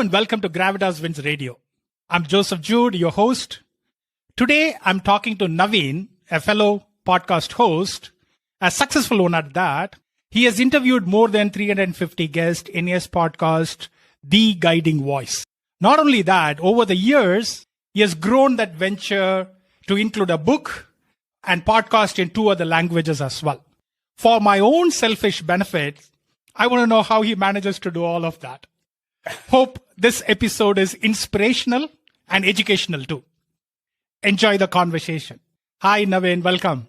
and welcome to Gravitas Wins Radio. I'm Joseph Jude, your host. Today, I'm talking to Naveen, a fellow podcast host, a successful one at that. He has interviewed more than 350 guests in his podcast, The Guiding Voice. Not only that, over the years, he has grown that venture to include a book and podcast in 2 other languages as well. For my own selfish benefit, I want to know how he manages to do all of that. Hope this episode is inspirational and educational too. Enjoy the conversation. Hi, Naveen. Welcome.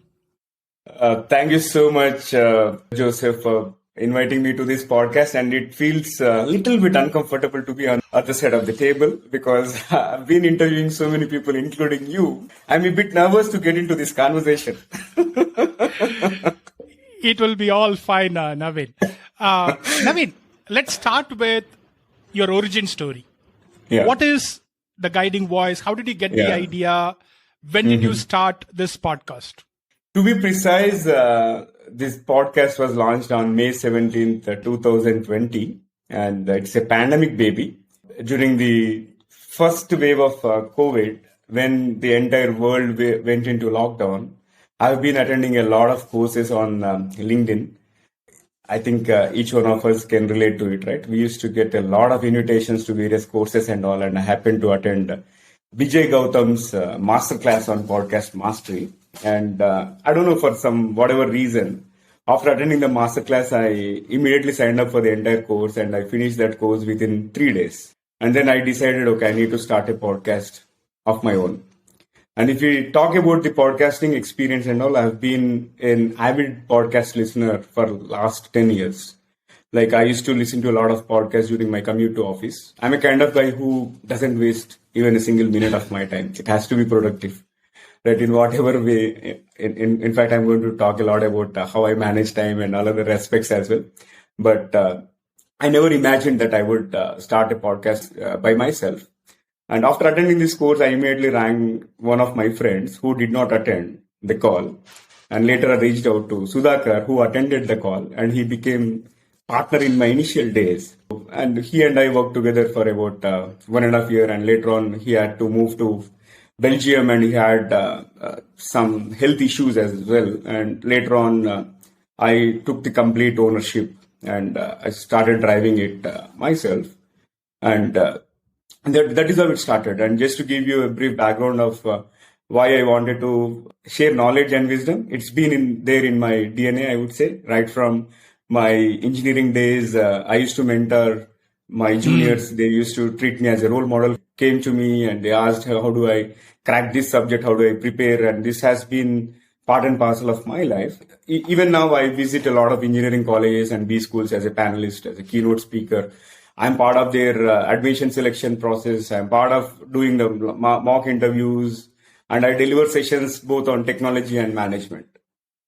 Thank you so much, Joseph, for inviting me to this podcast. And it feels a little bit uncomfortable to be on the other side of the table because I've been interviewing so many people, including you. I'm a bit nervous to get into this conversation. It will be all fine, Naveen. Naveen, let's start with your origin story. Yeah. What is the guiding voice? How did you get the idea? When did you start this podcast? To be precise, this podcast was launched on May 17th, 2020. And it's a pandemic baby. During the first wave of COVID, when the entire world went into lockdown, I've been attending a lot of courses on LinkedIn. I think each one of us can relate to it, right? We used to get a lot of invitations to various courses and all, and I happened to attend Vijay Gautam's masterclass on podcast mastery. And I don't know, for some whatever reason, after attending the masterclass, I immediately signed up for the entire course and I finished that course within 3 days. And then I decided, okay, I need to start a podcast of my own. And if we talk about the podcasting experience and all, I've been an avid podcast listener for last 10 years. Like I used to listen to a lot of podcasts during my commute to office. I'm a kind of guy who doesn't waste even a single minute of my time. It has to be productive, right? In whatever way. In fact, I'm going to talk a lot about how I manage time and all other aspects as well. But I never imagined that I would start a podcast by myself. And after attending this course, I immediately rang one of my friends who did not attend the call. And later I reached out to Sudhakar, who attended the call, and he became partner in my initial days. And he and I worked together for about 1.5 years. And later on, he had to move to Belgium and he had some health issues as well. And later on, I took the complete ownership and I started driving it myself. And that is how it started. And just to give you a brief background of why I wanted to share knowledge and wisdom, it's been there in my DNA, I would say, right from my engineering days. I used to mentor my juniors. They used to treat me as a role model, came to me and they asked, how do I crack this subject? How do I prepare? And this has been part and parcel of my life. Even now, I visit a lot of engineering colleges and B schools as a panelist, as a keynote speaker. I'm part of their admission selection process. I'm part of doing the mock interviews, and I deliver sessions both on technology and management.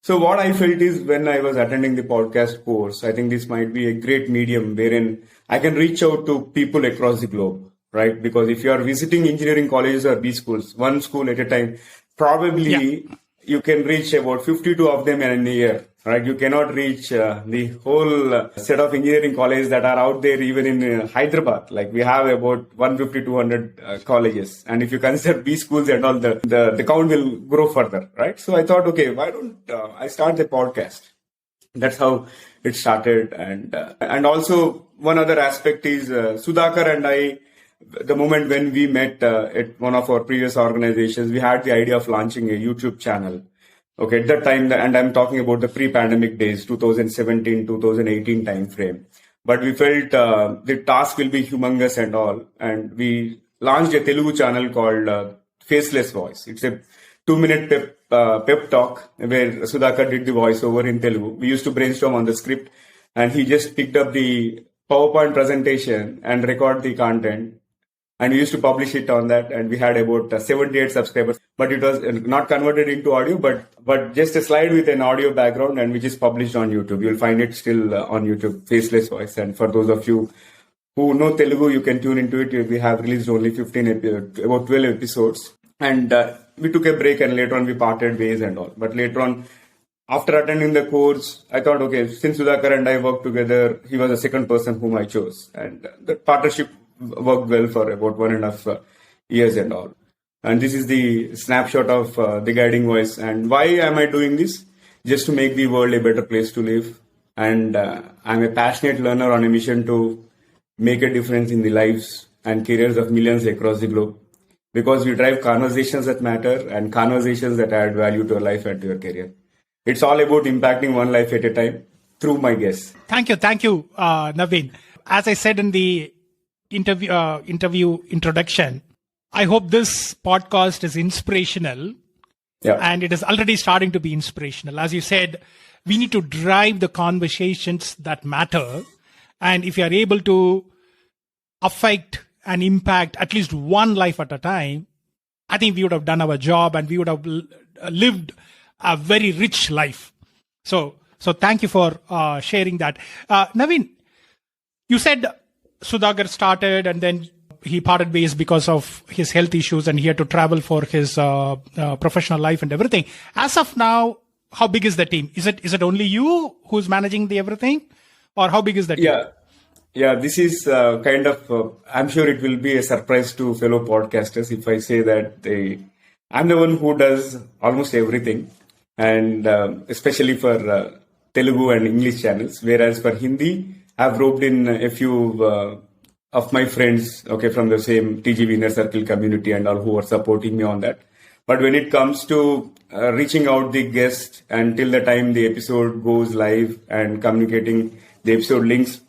So what I felt is when I was attending the podcast course, I think this might be a great medium wherein I can reach out to people across the globe, right? Because if you are visiting engineering colleges or B schools, one school at a time, probably you can reach about 52 of them in a year. Right, you cannot reach the whole set of engineering colleges that are out there, even in Hyderabad. Like we have about 150, 200 colleges. And if you consider B schools and all, the count will grow further, right? So I thought, okay, why don't I start the podcast? That's how it started. And also one other aspect is Sudhakar and I, the moment when we met at one of our previous organizations, we had the idea of launching a YouTube channel. Okay, at that time, and I'm talking about the pre-pandemic days, 2017, 2018 timeframe. But we felt the task will be humongous and all. And we launched a Telugu channel called Faceless Voice. It's a 2-minute pep talk where Sudhakar did the voiceover in Telugu. We used to brainstorm on the script and he just picked up the PowerPoint presentation and record the content. And we used to publish it on that, and we had about 78 subscribers. But it was not converted into audio, but just a slide with an audio background, and which is published on YouTube. You'll find it still on YouTube, Faceless Voice. And for those of you who know Telugu, you can tune into it. We have released only about 12 episodes. And we took a break, and later on we parted ways and all. But later on, after attending the course, I thought, okay, since Sudhakar and I worked together, he was the second person whom I chose. And the partnership worked well for about 1.5 years and all. And this is the snapshot of the guiding voice. And why am I doing this? Just to make the world a better place to live. And I'm a passionate learner on a mission to make a difference in the lives and careers of millions across the globe. Because we drive conversations that matter and conversations that add value to your life and to your career. It's all about impacting one life at a time through my guests. Thank you, Naveen. As I said in the interview introduction, I hope this podcast is inspirational. Yeah. And it is already starting to be inspirational. As you said, we need to drive the conversations that matter. And if you are able to affect and impact at least one life at a time, I think we would have done our job and we would have lived a very rich life. So thank you for sharing that. Naveen, you said Sudhagar started and then he parted ways because of his health issues and he had to travel for his professional life and everything. As of now, how big is the team? Is it only you who's managing the everything, or how big is the team? Yeah, this is kind of, I'm sure it will be a surprise to fellow podcasters if I say that I'm the one who does almost everything, and especially for Telugu and English channels, whereas for Hindi, I've roped in a few of my friends, from the same TGV Inner Circle community and all who are supporting me on that. But when it comes to reaching out the guest until the time the episode goes live and communicating the episode links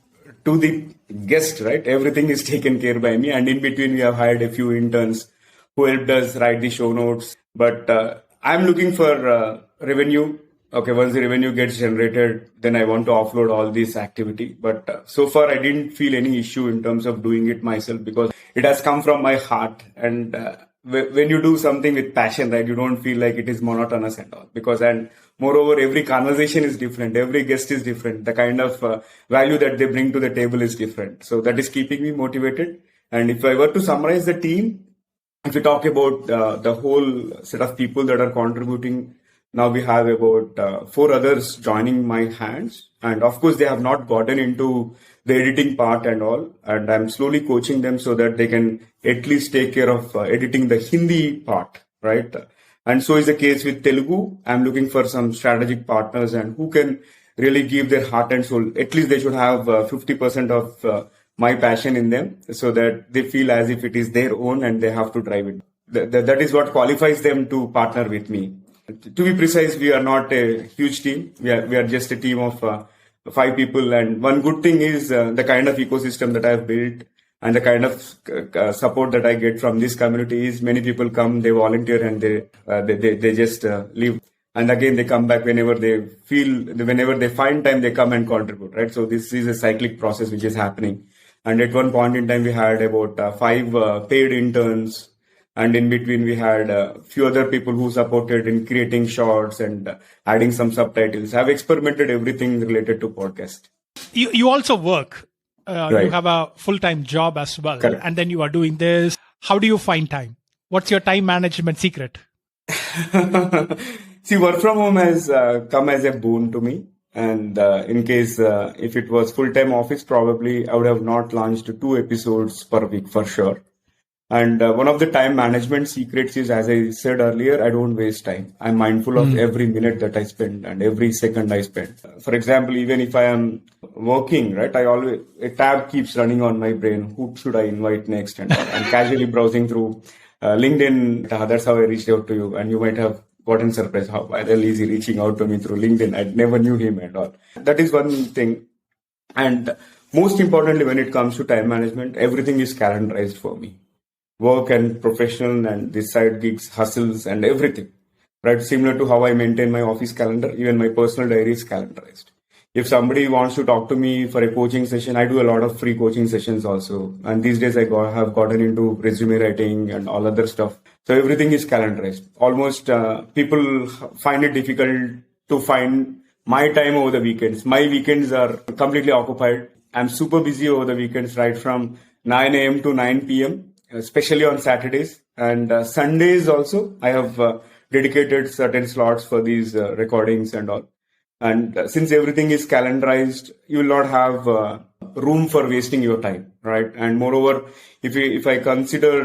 to the guest, right? Everything is taken care by me. And in between, we have hired a few interns who helped us write the show notes. But I'm looking for revenue. Once the revenue gets generated, then I want to offload all this activity. But so far, I didn't feel any issue in terms of doing it myself because it has come from my heart. And when you do something with passion, right, you don't feel like it is monotonous and all. And moreover, every conversation is different. Every guest is different. The kind of value that they bring to the table is different. So that is keeping me motivated. And if I were to summarize the team, if we talk about the whole set of people that are contributing, now we have about 4 others joining my hands. And of course, they have not gotten into the editing part and all. And I'm slowly coaching them so that they can at least take care of editing the Hindi part, right? And so is the case with Telugu. I'm looking for some strategic partners and who can really give their heart and soul. At least they should have 50% of my passion in them so that they feel as if it is their own and they have to drive it. That is what qualifies them to partner with me. To be precise, we are not a huge team. We are just a team of 5 people. And one good thing is the kind of ecosystem that I've built and the kind of support that I get from this community is many people come, they volunteer and they just leave. And again, they come back whenever they find time, they come and contribute, right? So this is a cyclic process which is happening. And at one point in time, we had about 5 paid interns. And in between, we had a few other people who supported in creating shorts and adding some subtitles. I've experimented everything related to podcast. You also work. Right. You have a full-time job as well. Correct. And then you are doing this. How do you find time? What's your time management secret? See, work from home has come as a boon to me. And in case if it was full-time office, probably I would have not launched 2 episodes per week for sure. And one of the time management secrets is, as I said earlier, I don't waste time. I'm mindful of every minute that I spend and every second I spend. For example, even if I am working, right, a tab keeps running on my brain. Who should I invite next? And I'm casually browsing through LinkedIn. That's how I reached out to you. And you might have gotten surprised how why the hell is he reaching out to me through LinkedIn. I never knew him and all. That is one thing. And most importantly, when it comes to time management, everything is calendarized for me. Work and professional and the side gigs, hustles and everything, right? Similar to how I maintain my office calendar, even my personal diary is calendarized. If somebody wants to talk to me for a coaching session, I do a lot of free coaching sessions also. And these days I have gotten into resume writing and all other stuff. So everything is calendarized. Almost people find it difficult to find my time over the weekends. My weekends are completely occupied. I'm super busy over the weekends, right from 9 a.m. to 9 p.m. Especially on Saturdays and Sundays also. I have dedicated certain slots for these recordings and all. And since everything is calendarized, you will not have room for wasting your time, right? And moreover, if I consider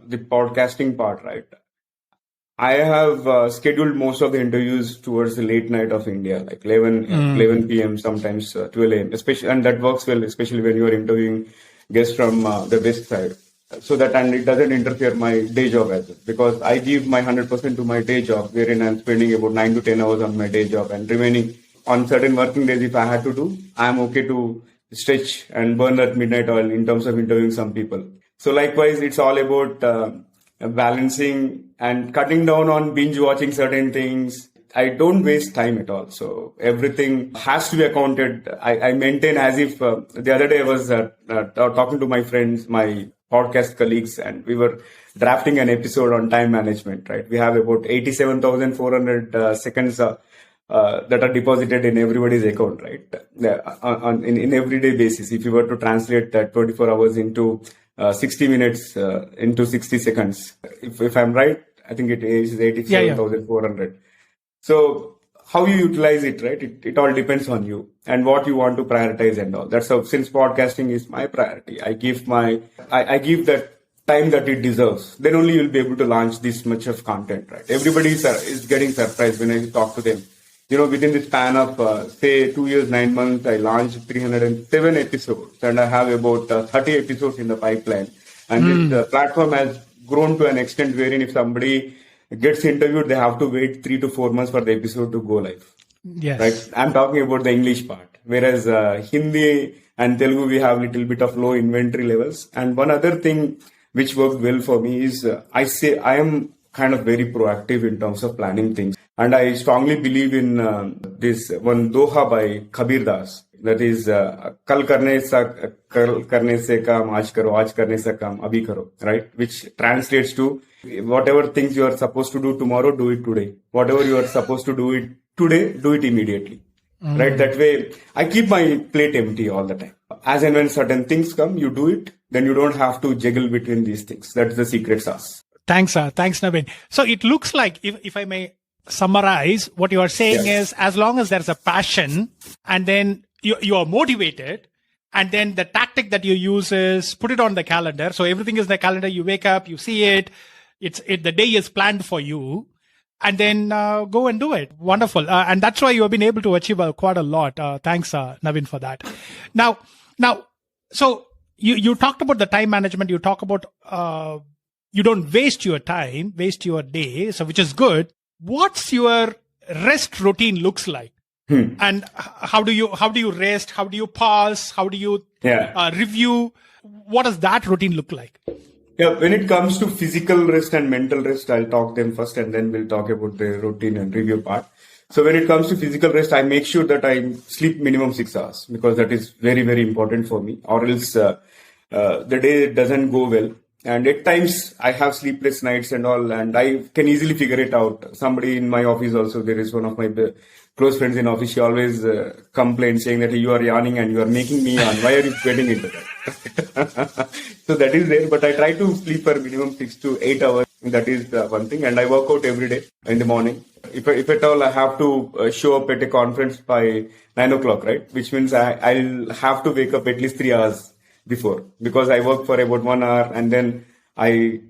the podcasting part, right, I have scheduled most of the interviews towards the late night of India, like 11 p.m., sometimes 12 a.m., especially, and that works well, especially when you are interviewing guests from the west side. So that, and it doesn't interfere my day job as well, because I give my 100% to my day job, wherein I'm spending about 9 to 10 hours on my day job, and remaining on certain working days, if I had to do, I'm okay to stretch and burn that midnight oil in terms of interviewing some people. So likewise, it's all about balancing and cutting down on binge watching certain things. I don't waste time at all. So everything has to be accounted. I maintain as if the other day I was talking to my friends, my podcast colleagues, and we were drafting an episode on time management, right? We have about 87,400 seconds that are deposited in everybody's account, right? In everyday basis. If you were to translate that 24 hours into 60 minutes into 60 seconds. If I'm right, I think it is 87,400. So how you utilize it, right? It all depends on you and what you want to prioritize and all. That's how, since podcasting is my priority, I give that time that it deserves. Then only you'll be able to launch this much of content, right? Everybody is getting surprised when I talk to them. Within the span of, say, 2 years, 9 months, I launched 307 episodes, and I have about 30 episodes in the pipeline. And this platform has grown to an extent wherein if somebody gets interviewed, they have to wait 3 to 4 months for the episode to go live. Yes. Right? I'm talking about the English part. Whereas Hindi and Telugu, we have a little bit of low inventory levels. And one other thing which worked well for me is I am kind of very proactive in terms of planning things. And I strongly believe in this one doha by Kabir Das. That is, kal karne se kam, aaj karne se kam, abhi karo, right? Which translates to whatever things you are supposed to do tomorrow, do it today. Whatever you are supposed to do it today, do it immediately. Right? That way, I keep my plate empty all the time. As and when certain things come, you do it. Then you don't have to juggle between these things. That's the secret sauce. Thanks, Naveen. So it looks like, if I may summarize, what you are saying is, as long as there's a passion and then you are motivated, and then the tactic that you use is put it on the calendar. So everything is in the calendar. You wake up, you see it. The day is planned for you, and then go and do it. Wonderful. And that's why you have been able to achieve quite a lot. Thanks, Naveen, for that. Now, so you talked about the time management. You talk about you don't waste your time, waste your day, so which is good. What's your rest routine looks like? And how do you rest? How do you pause? How do you review? What does that routine look like? Yeah, when it comes to physical rest and mental rest, I'll talk them first and then we'll talk about the routine and review part. So when it comes to physical rest, I make sure that I sleep minimum 6 hours because that is very, very important for me, or else the day doesn't go well. And at times I have sleepless nights and all, and I can easily figure it out. Somebody in my office also, there is one of my close friends in office, she always complains saying that you are yawning and you are making me yawn. Why are you getting into that? So that is there, but I try to sleep for minimum 6 to 8 hours. That is one thing. And I work out every day in the morning. If at all I have to show up at a conference by 9 o'clock, right? Which means I'll have to wake up at least 3 hours before, because I work for about 1 hour and then I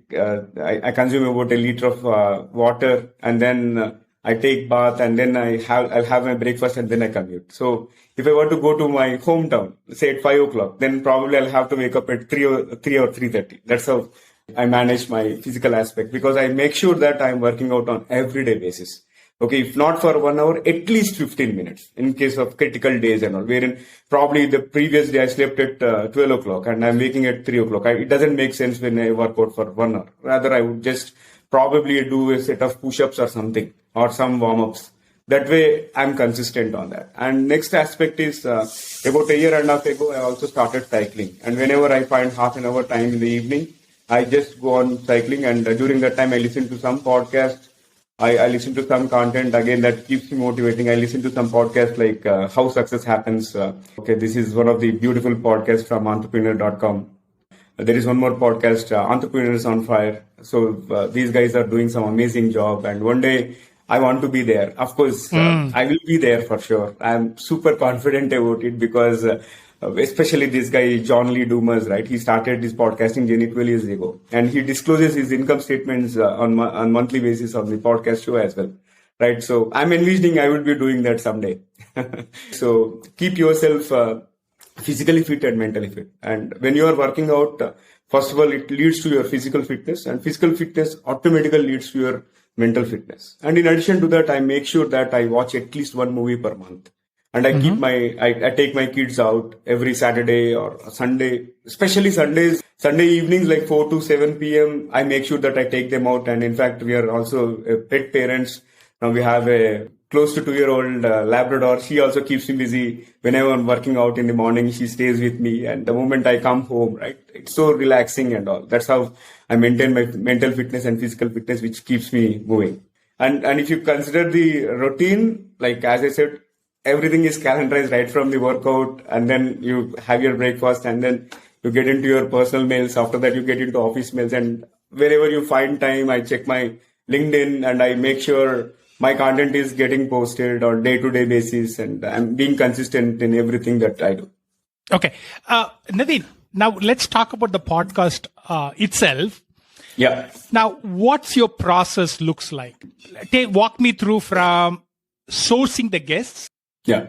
consume about a liter of water, and then I take bath, and then I'll have my breakfast, and then I commute. So if I were to go to my hometown, say at 5 o'clock, then probably I'll have to wake up at 3 or 3:30. That's how I manage my physical aspect, because I make sure that I'm working out on everyday basis. Okay, if not for 1 hour, at least 15 minutes in case of critical days and all, wherein probably the previous day I slept at 12 o'clock and I'm waking at 3 o'clock. It doesn't make sense when I work out for 1 hour. Rather, I would just probably do a set of push-ups or something, or some warm-ups. That way, I'm consistent on that. And next aspect is, about a year and a half ago, I also started cycling. And whenever I find half an hour time in the evening, I just go on cycling. And during that time, I listen to some podcasts. I listen to some content, again, that keeps me motivating. I listen to some podcasts like How Success Happens. This is one of the beautiful podcasts from entrepreneur.com. There is one more podcast, Entrepreneurs on Fire. So these guys are doing some amazing job. And one day I want to be there. Of course, I will be there for sure. I'm super confident about it because especially this guy, John Lee Dumas, right? He started his podcasting journey 12 years ago, and he discloses his income statements on monthly basis on the podcast show as well, right? So I'm envisioning I will be doing that someday. So keep yourself physically fit and mentally fit. And when you are working out, first of all, it leads to your physical fitness, and physical fitness automatically leads to your mental fitness. And in addition to that, I make sure that I watch at least one movie per month. And I keep I take my kids out every Saturday or Sunday, especially Sundays, Sunday evenings, like 4 to 7 p.m. I make sure that I take them out. And in fact, we are also pet parents. Now we have a close to 2-year-old Labrador. She also keeps me busy. Whenever I'm working out in the morning, she stays with me. And the moment I come home, right, it's so relaxing and all. That's how I maintain my mental fitness and physical fitness, which keeps me moving. And if you consider the routine, like as I said, everything is calendarized right from the workout, and then you have your breakfast, and then you get into your personal mails. After that, you get into office mails, and wherever you find time, I check my LinkedIn and I make sure my content is getting posted on day-to-day basis, and I'm being consistent in everything that I do. Okay. Naveen, now let's talk about the podcast itself. Yeah. Now, what's your process looks like? Walk me through from sourcing the guests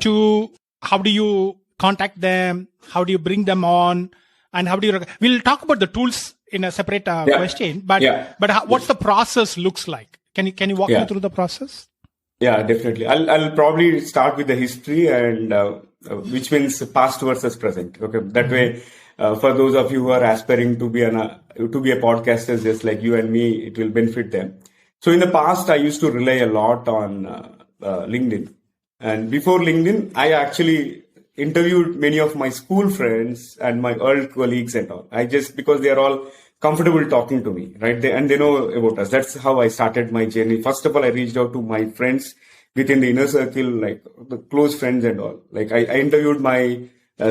to how do you contact them? How do you bring them on? And how do you, we'll talk about the tools in a separate question, but what's the process looks like? Can you walk me through the process? Yeah, definitely. I'll probably start with the history, and which means past versus present. Okay. That way, for those of you who are aspiring to be a podcaster, just like you and me, it will benefit them. So in the past, I used to rely a lot on LinkedIn. And before LinkedIn, I actually interviewed many of my school friends and my old colleagues and all. Because they are all comfortable talking to me, right? They know about us. That's how I started my journey. First of all, I reached out to my friends within the inner circle, like the close friends and all. Like I interviewed my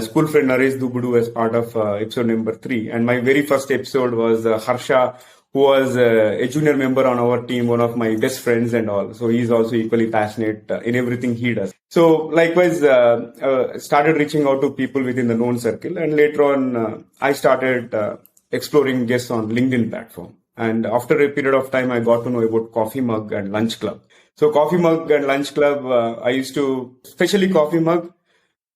school friend Naresh Dubudu as part of episode number 3. And my very first episode was Harsha, who was a junior member on our team, one of my best friends and all. So he's also equally passionate in everything he does. So likewise, started reaching out to people within the known circle. And later on, I started exploring guests on LinkedIn platform. And after a period of time, I got to know about Coffee Mug and Lunch Club. So Coffee Mug and Lunch Club, I used to, especially Coffee Mug,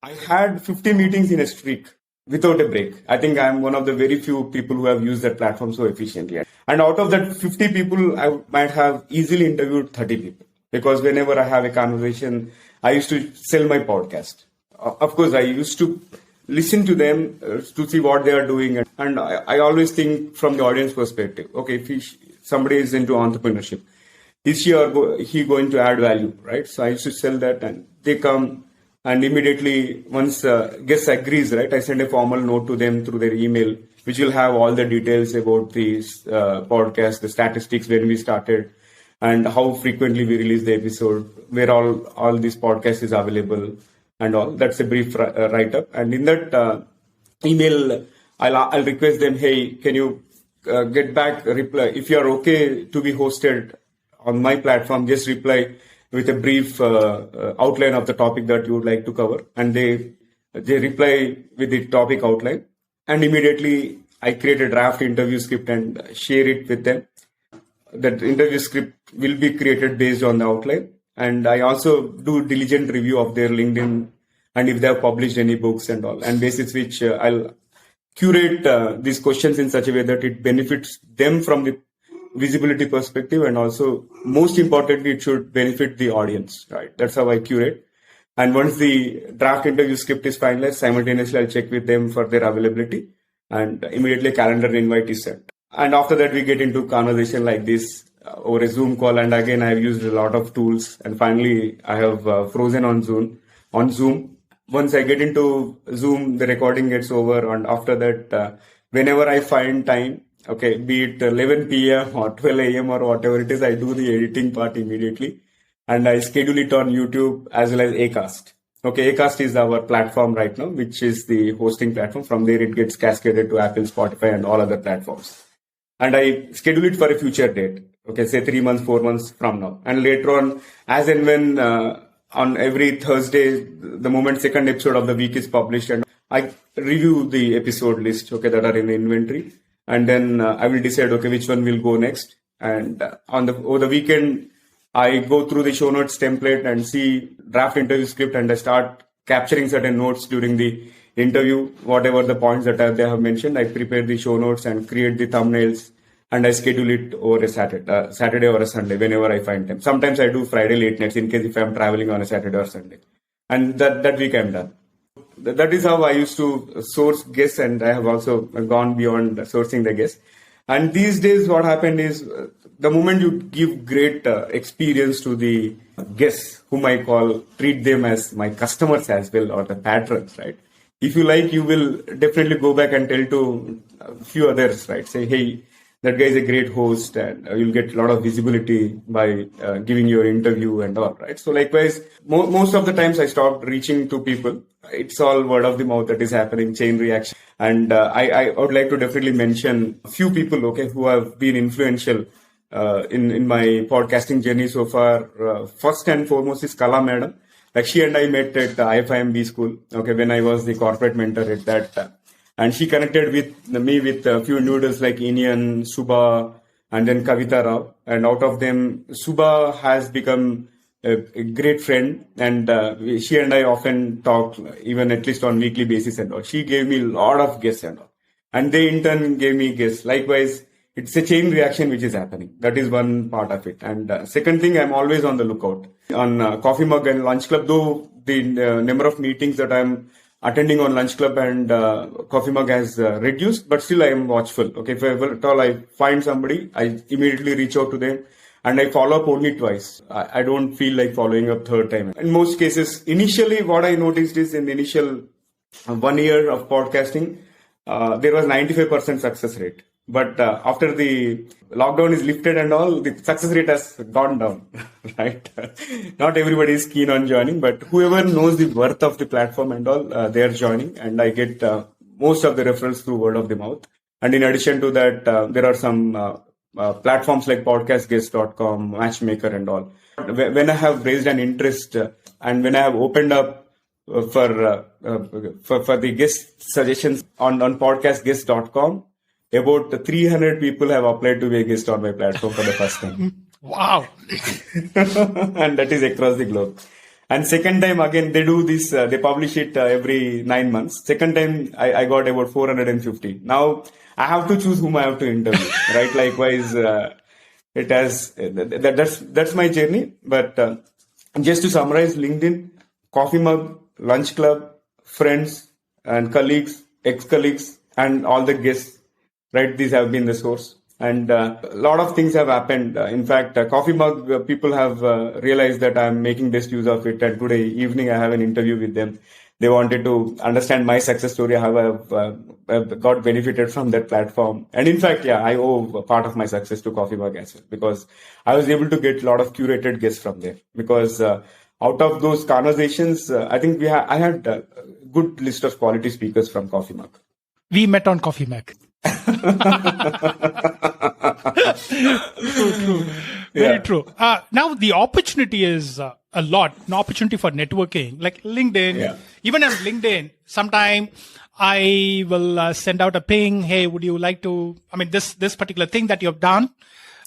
I had 50 meetings in a streak without a break. I think I'm one of the very few people who have used that platform so efficiently. And out of that 50 people, I might have easily interviewed 30 people. Because whenever I have a conversation, I used to sell my podcast. Of course, I used to listen to them to see what they are doing. And I always think from the audience perspective, okay, if somebody is into entrepreneurship, is she or he going to add value, right? So I used to sell that, and they come, and immediately once guest agrees, right, I send a formal note to them through their email, which will have all the details about this podcast, the statistics, when we started, and how frequently we release the episode, where all this podcast is available, and all. That's a brief write-up. And in that email, I'll request them, hey, can you get back a reply? If you're okay to be hosted on my platform, just reply with a brief outline of the topic that you would like to cover. And they reply with the topic outline. And immediately I create a draft interview script and share it with them. That interview script will be created based on the outline. And I also do diligent review of their LinkedIn and if they have published any books and all. And basis which I'll curate these questions in such a way that it benefits them from the visibility perspective, and also most importantly, it should benefit the audience, right? That's how I curate. And once the draft interview script is finalized, simultaneously I'll check with them for their availability, and immediately a calendar invite is set. And after that, we get into conversation like this over a Zoom call. And again, I've used a lot of tools, and finally I have frozen on Zoom. Once I get into Zoom, the recording gets over, and after that, whenever I find time, okay, be it 11 p.m. or 12 a.m. or whatever it is, I do the editing part immediately, and I schedule it on YouTube as well as Acast. Okay, Acast is our platform right now, which is the hosting platform. From there, it gets cascaded to Apple, Spotify, and all other platforms. And I schedule it for a future date. Okay, say 3 months, 4 months from now. And later on, as and when on every Thursday, the moment second episode of the week is published, and I review the episode list, okay, that are in the inventory, and then I will decide, okay, which one will go next. And over the weekend, I go through the show notes template and see draft interview script, and I start capturing certain notes during the interview, whatever the points that they have mentioned. I prepare the show notes and create the thumbnails, and I schedule it over a Saturday or a Sunday whenever I find time. Sometimes I do Friday late nights in case if I'm traveling on a Saturday or Sunday, and that week I'm done. That is how I used to source guests, and I have also gone beyond sourcing the guests. And these days, what happened is the moment you give great experience to the guests, whom I treat them as my customers as well, or the patrons, right? If you like, you will definitely go back and tell to a few others, right? Say, hey, that guy is a great host, and you'll get a lot of visibility by giving your interview and all, right? So likewise, most of the times I stopped reaching to people. It's all word of the mouth that is happening, chain reaction. And I would like to definitely mention a few people, okay, who have been influential in my podcasting journey so far. First and foremost is Kala Madam. Like, she and I met at IFIMB school, okay, when I was the corporate mentor at that time. And she connected with me with a few individuals like Inian, Subha, and then Kavita Rao. And out of them, Subha has become a great friend. And she and I often talk, even at least on weekly basis and all. She gave me a lot of guests and all. And they in turn gave me guests. Likewise, it's a chain reaction which is happening. That is one part of it. And second thing, I'm always on the lookout. On Coffee Mug and Lunch Club, though the number of meetings that I'm attending on Lunch Club and Coffee Mug has reduced, but still I am watchful. Okay, if ever at all I find somebody, I immediately reach out to them, and I follow up only twice. I don't feel like following up third time. In most cases, initially what I noticed is in the initial 1 year of podcasting, there was 95% success rate. But after the lockdown is lifted and all, the success rate has gone down, right? Not everybody is keen on joining, but whoever knows the worth of the platform and all, they are joining. And I get most of the referrals through word of the mouth. And in addition to that, there are some platforms like podcastguest.com, Matchmaker and all. When I have raised an interest and when I have opened up for the guest suggestions on podcastguest.com, about 300 people have applied to be a guest on my platform for the first time. Wow. And that is across the globe. And second time, again, they do this, they publish it every 9 months. Second time, I got about 450. Now, I have to choose whom I have to interview, right? Likewise, it has, that's my journey. But just to summarize, LinkedIn, Coffee Mug, Lunch Club, friends and colleagues, ex-colleagues, and all the guests, right? These have been the source. And a lot of things have happened. In fact, Coffee Mug, people have realized that I'm making best use of it. And today evening, I have an interview with them. They wanted to understand my success story, how I've got benefited from that platform. And in fact, yeah, I owe a part of my success to Coffee Mug as well, because I was able to get a lot of curated guests from there. Because out of those conversations, I think I had a good list of quality speakers from Coffee Mug. We met on Coffee Mug. True. Very true. Now the opportunity is a lot. An opportunity for networking, like LinkedIn. Yeah. Even on LinkedIn, sometime I will send out a ping. Hey, would you like to? I mean, this particular thing that you have done,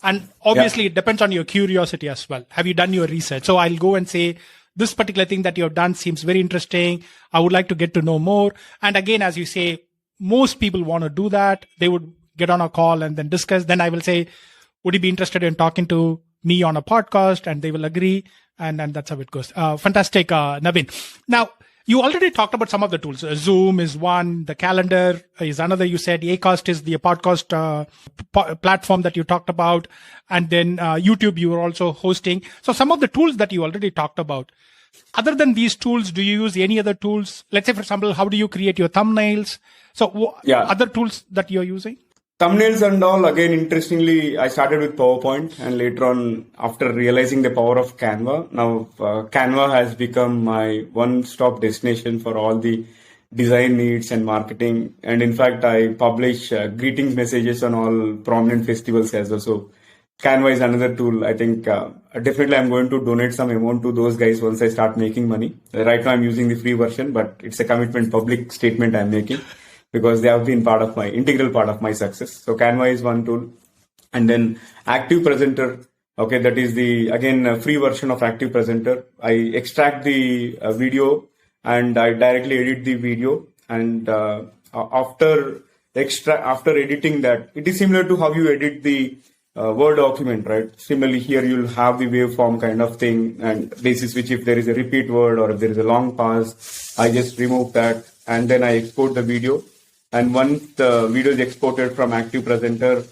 and obviously it depends on your curiosity as well. Have you done your research? So I'll go and say, this particular thing that you have done seems very interesting. I would like to get to know more. And again, as you say, most people want to do that. They would get on a call and then discuss. Then I will say, would you be interested in talking to me on a podcast? And they will agree. And that's how it goes. Fantastic, Naveen. Now, you already talked about some of the tools. Zoom is one. The calendar is another. You said Acast is the podcast platform that you talked about. And then YouTube, you were also hosting. So some of the tools that you already talked about. Other than these tools, do you use any other tools? Let's say, for example, how do you create your thumbnails? So other tools that you're using? Thumbnails and all, again, interestingly, I started with PowerPoint, and later on, after realizing the power of Canva, now Canva has become my one-stop destination for all the design needs and marketing. And in fact, I publish greetings messages on all prominent festivals as well. So Canva is another tool. I think definitely I'm going to donate some amount to those guys once I start making money. Right now I'm using the free version, but it's a commitment, public statement I'm making because they have been integral part of my success. So Canva is one tool. And then Active Presenter. Okay, that is again free version of Active Presenter. I extract the video and I directly edit the video. And after editing that, it is similar to how you edit the Word document, right? Similarly, here you'll have the waveform kind of thing, and basis which if there is a repeat word or if there is a long pause, I just remove that and then I export the video. And once the video is exported from Active Presenter,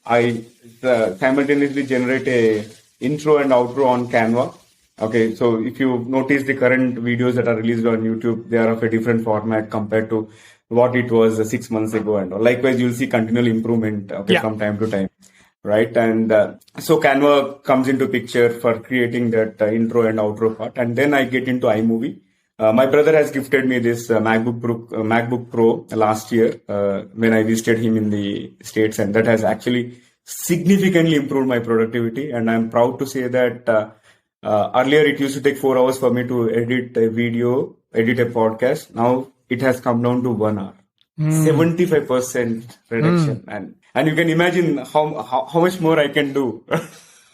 I simultaneously generate a intro and outro on Canva. Okay, so if you notice the current videos that are released on YouTube, they are of a different format compared to what it was 6 months ago. And likewise, you'll see continual improvement from time to time. Right. And so Canva comes into picture for creating that intro and outro part. And then I get into iMovie. My brother has gifted me this MacBook Pro last year when I visited him in the States. And that has actually significantly improved my productivity. And I'm proud to say that earlier it used to take 4 hours for me to edit a video, edit a podcast. Now it has come down to 1 hour. 75% reduction. And you can imagine how much more I can do.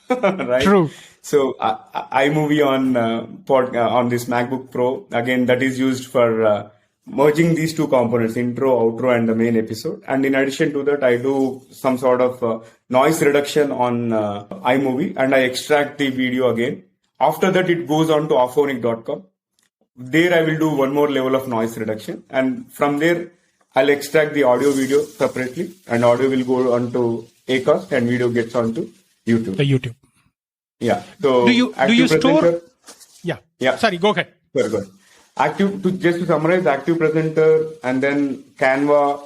Right? True. So iMovie on this MacBook Pro, again, that is used for merging these two components, intro, outro, and the main episode. And in addition to that, I do some sort of noise reduction on iMovie, and I extract the video again. After that, it goes on to auphonic.com. There I will do one more level of noise reduction. And from there, I'll extract the audio video separately, and audio will go onto Acast and video gets onto YouTube. The YouTube. Yeah. So do you store? Yeah. Sorry, go ahead. Very good. Just to summarize, Active Presenter and then Canva,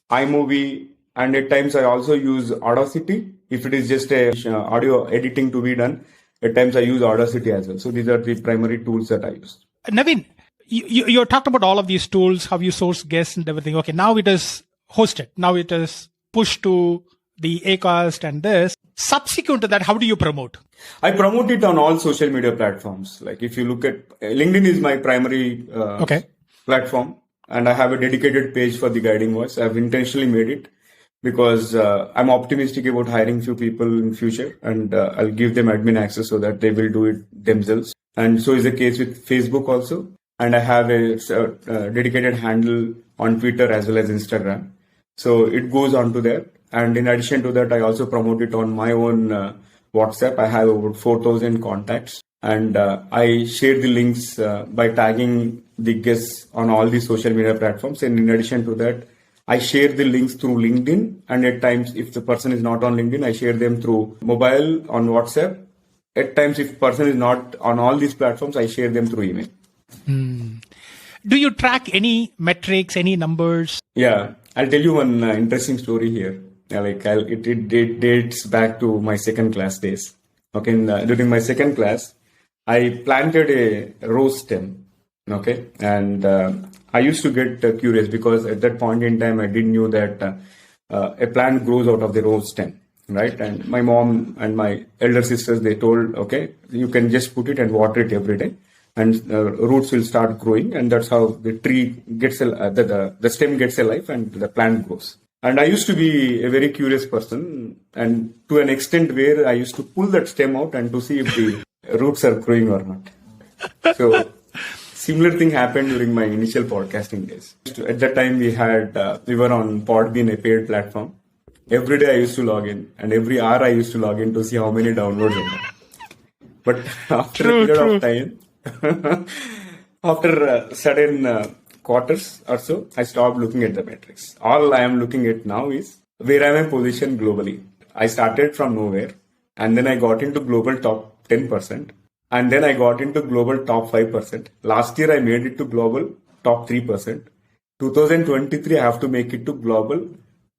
iMovie, and at times I also use Audacity. If it is just a audio editing to be done, at times I use Audacity as well. So these are the primary tools that I use. Naveen, you talked about all of these tools, how you source guests and everything. Okay, now it is hosted. Now it is pushed to the Acast and this. Subsequent to that, how do you promote? I promote it on all social media platforms. Like if you look at LinkedIn is my primary platform, and I have a dedicated page for the guiding voice. I've intentionally made it because I'm optimistic about hiring few people in future, and I'll give them admin access so that they will do it themselves. And so is the case with Facebook also. And I have a dedicated handle on Twitter as well as Instagram. So it goes on to there. And in addition to that, I also promote it on my own WhatsApp. I have over 4,000 contacts. And I share the links by tagging the guests on all the social media platforms. And in addition to that, I share the links through LinkedIn. And at times, if the person is not on LinkedIn, I share them through mobile on WhatsApp. At times, if the person is not on all these platforms, I share them through email. Do you track any metrics, any numbers? Yeah, I'll tell you one interesting story here. It dates back to my second class days. Okay, during my second class, I planted a rose stem. Okay, and I used to get curious because at that point in time, I didn't know that a plant grows out of the rose stem, right? And my mom and my elder sisters, they told, okay, you can just put it and water it every day, and roots will start growing, and that's how the tree gets the stem gets alive and the plant grows. And I used to be a very curious person, and to an extent where I used to pull that stem out and to see if the roots are growing or not. So similar thing happened during my initial podcasting days. At that time, we were on Podbean, a paid platform. Every day I used to log in, and every hour I used to log in to see how many downloads I got. But after a period of time, after a certain quarters or so, I stopped looking at the metrics. All I am looking at now is where I am positioned globally. I started from nowhere, and then I got into global top 10%, and then I got into global top 5%. Last year I made it to global top 3%. 2023 I have to make it to global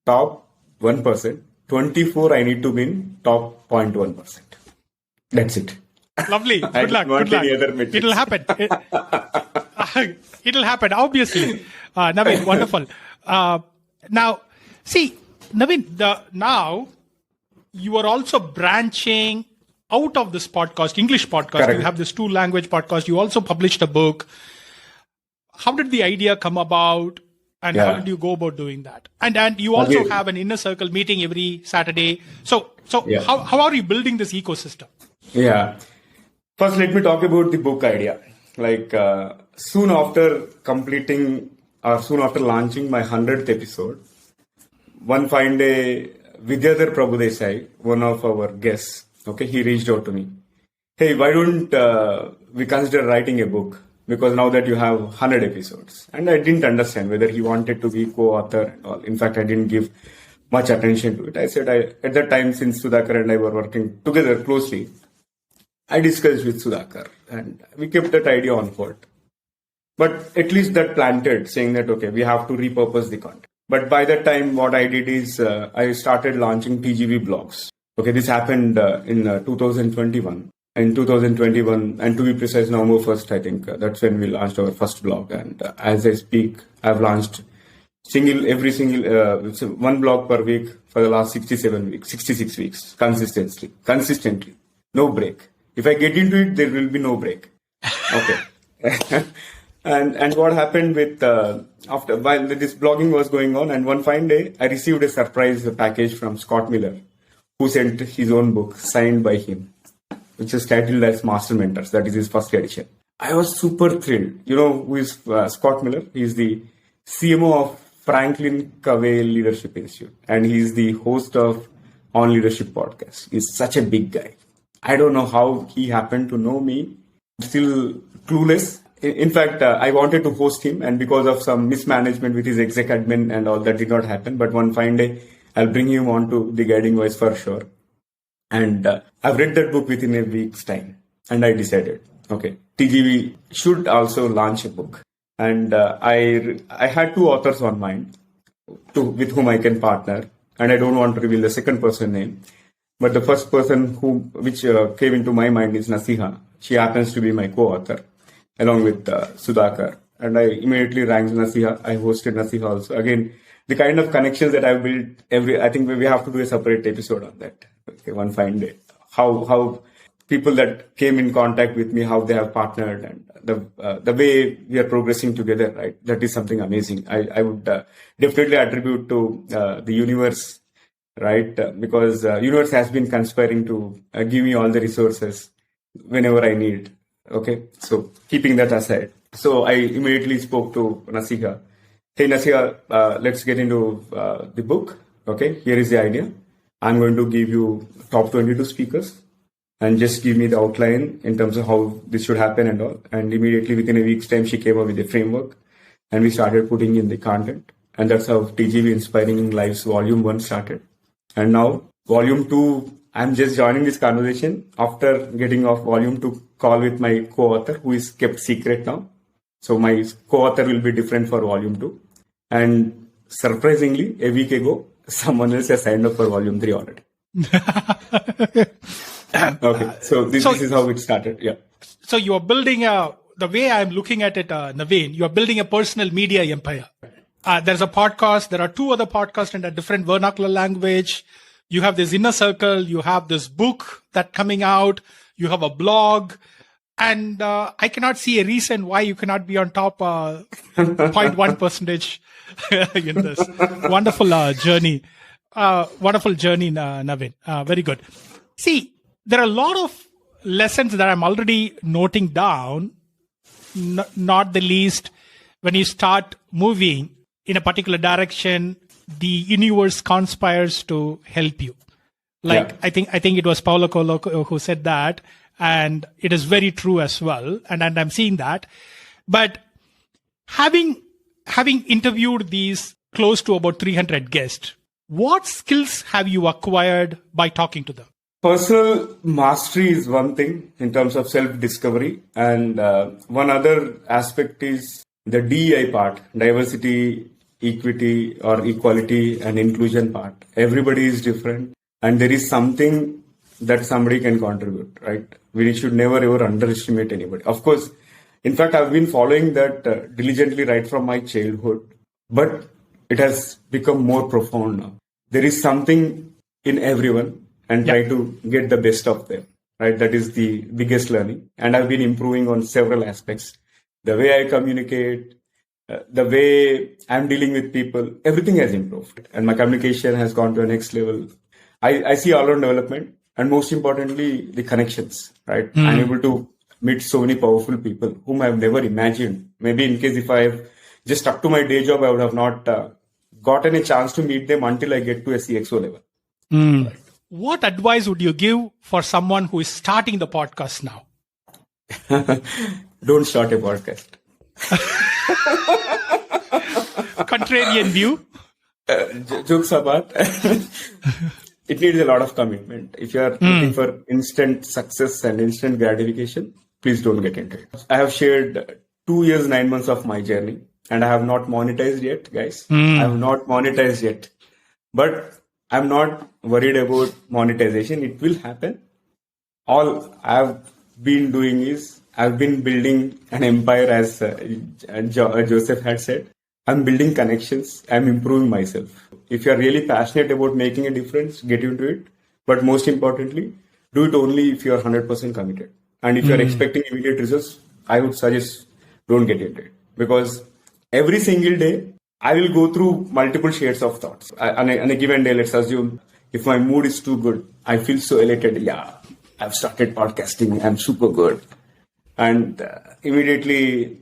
top 1%. 24 I need to win top 0.1%. That's it. Lovely. Good luck. Good luck. It'll happen. It'll happen, obviously. Naveen, wonderful. Now, see, Naveen, now you are also branching out of this podcast, English podcast. Correct. You have this 2-language podcast. You also published a book. How did the idea come about? And how did you go about doing that? And you also have an inner circle meeting every Saturday. So how are you building this ecosystem? Yeah. First, let me talk about the book idea. Like soon after completing or soon after launching my 100th episode, one fine day, Vidyadhar Prabhudesai, one of our guests, okay, he reached out to me. Hey, why don't we consider writing a book? Because now that you have 100 episodes. And I didn't understand whether he wanted to be co-author and all. In fact, I didn't give much attention to it. I said, at that time, since Sudhakar and I were working together closely, I discussed with Sudhakar and we kept that idea on hold. But at least that planted, saying that, okay, we have to repurpose the content. But by that time, what I did is I started launching TGV blogs. Okay, this happened in 2021. In 2021, and to be precise, November 1st, I think that's when we launched our first blog. And as I speak, I've launched one blog per week for the last 66 weeks, consistently, no break. If I get into it, there will be no break. Okay. And what happened with while this blogging was going on, and one fine day, I received a surprise package from Scott Miller, who sent his own book signed by him, which is titled as Master Mentors. That is his first edition. I was super thrilled. You know who is Scott Miller? He's the CMO of Franklin Covey Leadership Institute, and he's the host of On Leadership podcast. He's such a big guy. I don't know how he happened to know me. Still clueless. In fact, I wanted to host him, and because of some mismanagement with his exec admin and all, that did not happen. But one fine day, I'll bring him on to The Guiding Voice for sure. And I've read that book within a week's time. And I decided, okay, TGV should also launch a book. And I had 2 authors on mind with whom I can partner. And I don't want to reveal the second person name. But the first person which came into my mind is Nasiha. She happens to be my co-author, along with Sudhakar. And I immediately rang Nasiha. I hosted Nasiha also. Again, the kind of connections that I've built I think we have to do a separate episode on that. Okay, one fine day. How people that came in contact with me, how they have partnered, and the way we are progressing together, right? That is something amazing. I would definitely attribute to the universe, right? Because universe has been conspiring to give me all the resources whenever I need. Okay, so keeping that aside, so I immediately spoke to Nasiha. Hey Nasiha, let's get into the book. Okay, here is the idea. I'm going to give you top 22 speakers and just give me the outline in terms of how this should happen and all. And immediately within a week's time, she came up with a framework and we started putting in the content. And that's how TGV Inspiring Lives Volume 1 started. And now Volume 2, I'm just joining this conversation after getting off Volume 2 call with my co-author, who is kept secret now. So my co-author will be different for Volume 2. And surprisingly, a week ago, someone else has signed up for Volume 3 already. Okay, so this is how it started. Yeah. So you are building the way I'm looking at it, Naveen, you are building a personal media empire. There's a podcast. There are 2 other podcasts in a different vernacular language. You have this inner circle. You have this book that coming out. You have a blog. And I cannot see a reason why you cannot be on top 0.1% in this wonderful journey. Wonderful journey, Naveen. Very good. See, there are a lot of lessons that I'm already noting down, not the least when you start moving in a particular direction, the universe conspires to help you. Like, yeah. I think it was Paulo Coelho who said that, and it is very true as well. And I'm seeing that. But having interviewed these close to about 300 guests, what skills have you acquired by talking to them? Personal mastery is one thing in terms of self-discovery. And one other aspect is the DEI part, diversity, equity or equality and inclusion part. Everybody is different and there is something that somebody can contribute, right? We should never ever underestimate anybody. Of course, in fact, I've been following that diligently right from my childhood, but it has become more profound now. There is something in everyone and try to get the best of them. Right? That is the biggest learning. And I've been improving on several aspects. The way I communicate, the way I'm dealing with people, everything has improved. And my communication has gone to a next level. I see all-round development. And most importantly, the connections, right? I'm able to meet so many powerful people whom I've never imagined. Maybe in case if I've just stuck to my day job, I would have not gotten a chance to meet them until I get to a CXO level. Right. What advice would you give for someone who is starting the podcast now? Don't start a podcast. Contrarian view? Jokes apart. It needs a lot of commitment. If you are looking for instant success and instant gratification, please don't get into it. I have shared 2 years, 9 months of my journey, and I have not monetized yet, guys. I have not monetized yet. But I'm not worried about monetization. It will happen. All I've been doing is I've been building an empire, as Joseph had said. I'm building connections. I'm improving myself. If you're really passionate about making a difference, get into it. But most importantly, do it only if you're 100% committed. And if you're expecting immediate results, I would suggest don't get into it. Because every single day, I will go through multiple shades of thoughts. On a given day, let's assume if my mood is too good, I feel so elated. Yeah, I've started podcasting. I'm super good. And immediately,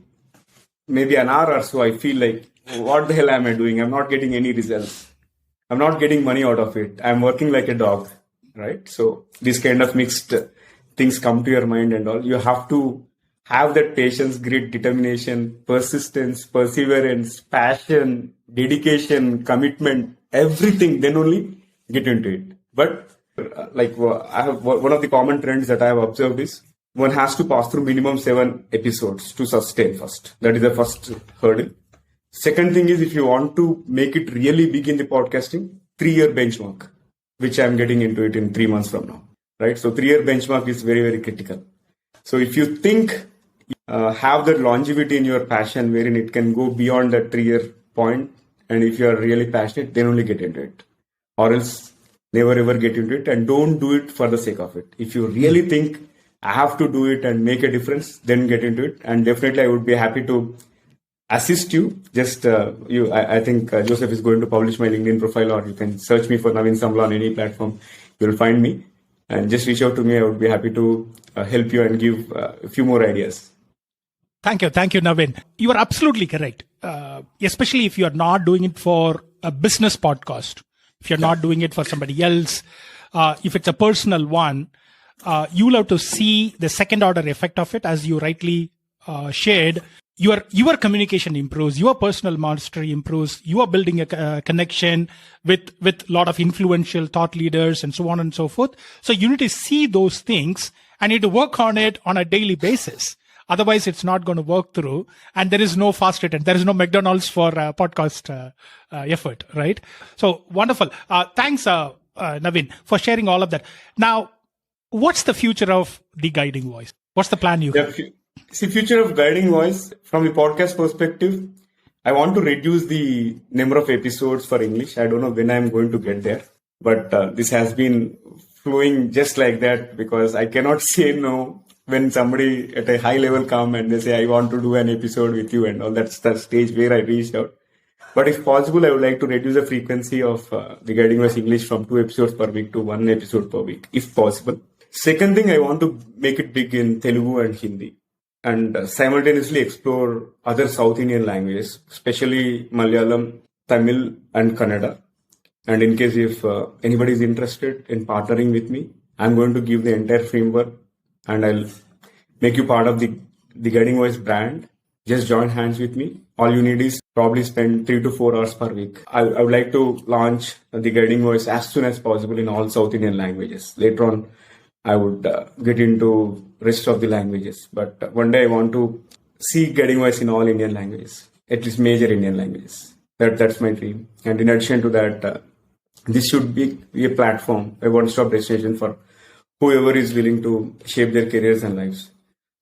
maybe an hour or so, I feel like, what the hell am I doing? I'm not getting any results. I'm not getting money out of it. I'm working like a dog, right? So these kind of mixed things come to your mind and all. You have to have that patience, grit, determination, persistence, perseverance, passion, dedication, commitment, everything. Then only get into it. But I have one of the common trends that I have observed is one has to pass through minimum 7 episodes to sustain first. That is the first hurdle. Second thing is, if you want to make it really big in the podcasting, 3-year benchmark, which I'm getting into it in 3 months from now, right? So 3-year benchmark is very, very critical. So if you think have that longevity in your passion wherein it can go beyond that 3-year point, and if you are really passionate, then only get into it, or else never ever get into it, and don't do it for the sake of it. If you really think I have to do it and make a difference, then get into it. And definitely I would be happy to assist you. Just I think Joseph is going to publish my LinkedIn profile, or you can search me for Naveen Samala on any platform. You'll find me, and just reach out to me. I would be happy to help you and give a few more ideas. Thank you, Naveen. You are absolutely correct. Especially if you are not doing it for a business podcast, if you're not doing it for somebody else, if it's a personal one, you'll have to see the second order effect of it, as you rightly shared. Your communication improves, your personal mastery improves, you are building a connection with a lot of influential thought leaders and so on and so forth. So you need to see those things and you need to work on it on a daily basis. Otherwise, it's not going to work through. And there is no fast return. There is no McDonald's for podcast effort, right? So wonderful. Thanks, Naveen, for sharing all of that. Now, what's the future of The Guiding Voice? What's the plan you have? See, future of Guiding Voice, from the podcast perspective, I want to reduce the number of episodes for English. I don't know when I'm going to get there, but this has been flowing just like that, because I cannot say no when somebody at a high level come and they say, I want to do an episode with you and all. That's the stage where I reached out. But if possible, I would like to reduce the frequency of The Guiding Voice English from 2 episodes per week to 1 episode per week, if possible. Second thing, I want to make it big in Telugu and Hindi, and simultaneously explore other South Indian languages, especially Malayalam, Tamil, and Kannada. And in case if anybody is interested in partnering with me, I'm going to give the entire framework, and I'll make you part of the Guiding Voice brand. Just join hands with me. All you need is probably spend 3 to 4 hours per week. I would like to launch the Guiding Voice as soon as possible in all South Indian languages. Later on, I would get into rest of the languages. But one day I want to see Guiding Voice in all Indian languages, at least major Indian languages. That's my dream. And in addition to that, this should be a platform, a one-stop destination for whoever is willing to shape their careers and lives.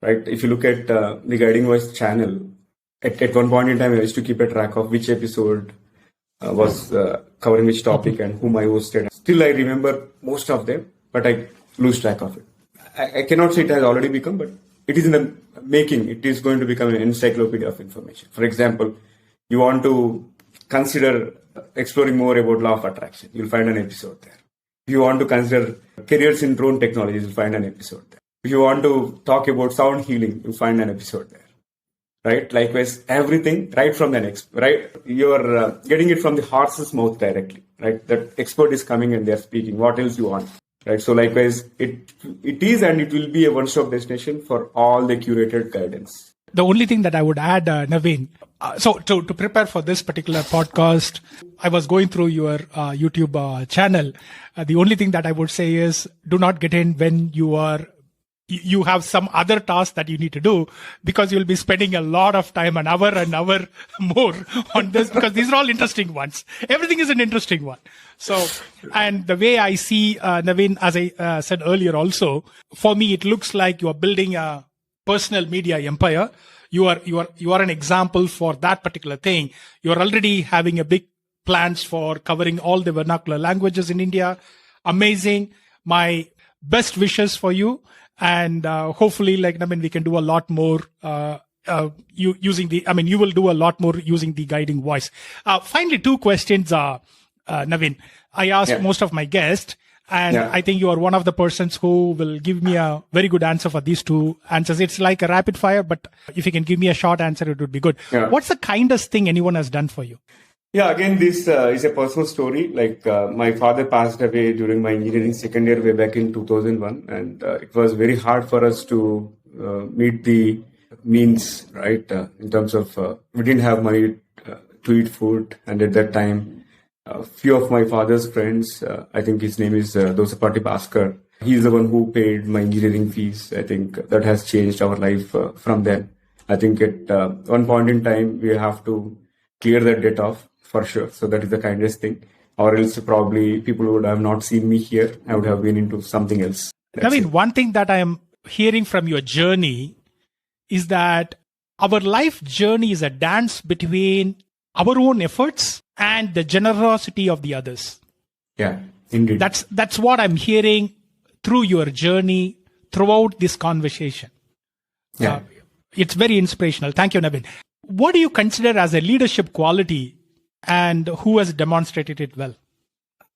Right? If you look at the Guiding Voice channel, at one point in time, I used to keep a track of which episode was covering which topic and whom I hosted. Still, I remember most of them. but I lose track of it. I cannot say it has already become, but it is in the making. It is going to become an encyclopedia of information. For example, you want to consider exploring more about law of attraction, you'll find an episode there. If you want to consider careers in drone technologies, you'll find an episode there. If you want to talk about sound healing, you'll find an episode there. Right? Likewise, everything right from the next, right? You're getting it from the horse's mouth directly, right? That expert is coming and they're speaking. What else you want, right? So likewise, it is and it will be a one-stop destination for all the curated guidance. The only thing that I would add, Naveen, so to prepare for this particular podcast, I was going through your YouTube channel. The only thing that I would say is do not get in when you have some other task that you need to do, because you'll be spending a lot of time, an hour more on this, because these are all interesting ones. Everything is an interesting one. So, and the way I see, Naveen, as I said earlier also, for me, it looks like you are building a personal media empire. You are an example for that particular thing. You are already having a big plans for covering all the vernacular languages in India. Amazing. My best wishes for you. And hopefully, we can do a lot more you will do a lot more using the guiding voice. Finally, two questions, Naveen. I asked most of my guests, and I think you are one of the persons who will give me a very good answer for these two answers. It's like a rapid fire, but if you can give me a short answer, it would be good. Yeah. What's the kindest thing anyone has done for you? Yeah, again, this is a personal story. My father passed away during my engineering second year way back in 2001. And it was very hard for us to meet the means, right? In terms of, we didn't have money to eat food. And at that time, a few of my father's friends, I think his name is Dosapati Bhaskar. He's the one who paid my engineering fees. I think that has changed our life from then. I think at one point in time, we have to clear that debt off. For sure. So that is the kindest thing. Or else probably people would have not seen me here. I would have been into something else. One thing that I am hearing from your journey is that our life journey is a dance between our own efforts and the generosity of the others. Yeah, indeed. That's what I'm hearing through your journey throughout this conversation. Yeah. It's very inspirational. Thank you, Naveen. What do you consider as a leadership quality, and who has demonstrated it well?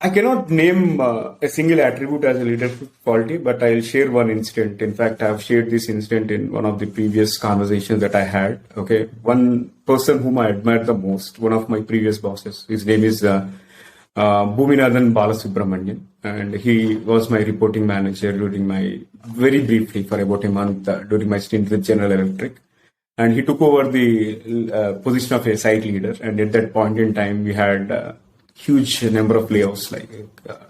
I cannot name a single attribute as a leadership quality, but I'll share one incident. In fact, I've shared this incident in one of the previous conversations that I had. Okay, one person whom I admire the most, one of my previous bosses, his name is Bhuminathan Balasubramanian, and he was my reporting manager very briefly for about a month during my stint with General Electric. And he took over the position of a site leader. And at that point in time, we had a huge number of layoffs,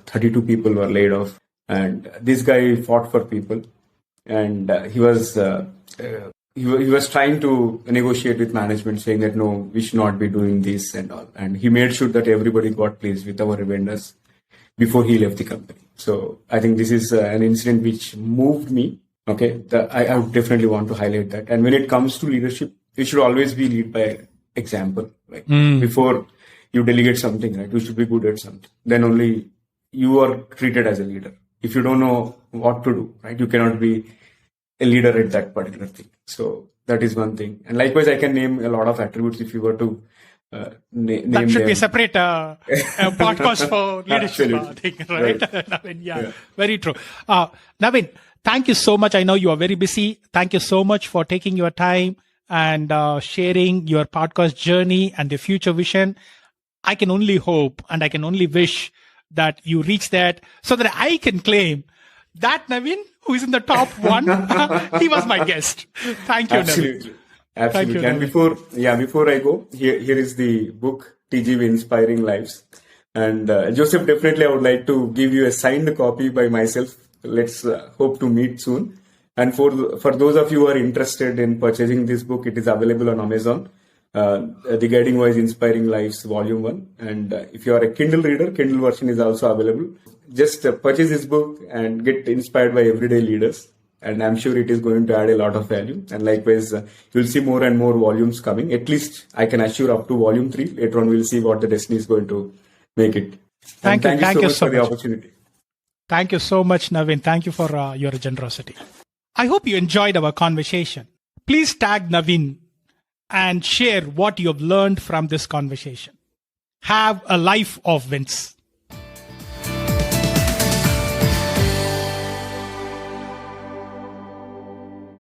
32 people were laid off. And this guy fought for people. And he was trying to negotiate with management, saying that, no, we should not be doing this and all. And he made sure that everybody got placed with our vendors before he left the company. So I think this is an incident which moved me. Okay, I would definitely want to highlight that. And when it comes to leadership, you should always be lead by example. Before you delegate something, right? You should be good at something. Then only you are treated as a leader. If you don't know what to do, right? You cannot be a leader at that particular thing. So that is one thing. And likewise, I can name a lot of attributes if you were to name that should them. Be a separate podcast for leadership thing, right? Right. Naveen, very true. Naveen, thank you so much. I know you are very busy. Thank you so much for taking your time and sharing your podcast journey and the future vision. I can only hope and I can only wish that you reach that so that I can claim that Naveen, who is in the top one, he was my guest. Thank you, Absolutely. Naveen. Absolutely. Thank you, And before I go, here is the book, TGV Inspiring Lives. And Joseph, definitely I would like to give you a signed copy by myself. Let's hope to meet soon. And for those of you who are interested in purchasing this book, it is available on Amazon. The Guiding Voice Inspiring Lives Volume 1. And if you are a Kindle reader, Kindle version is also available. Just purchase this book and get inspired by everyday leaders. And I'm sure it is going to add a lot of value. And likewise, you'll see more and more volumes coming. At least I can assure up to Volume 3. Later on, we'll see what the destiny is going to make it. Thank you. Thank you so much for the opportunity. Thank you so much, Naveen. Thank you for your generosity. I hope you enjoyed our conversation. Please tag Naveen and share what you have learned from this conversation. Have a life of wins.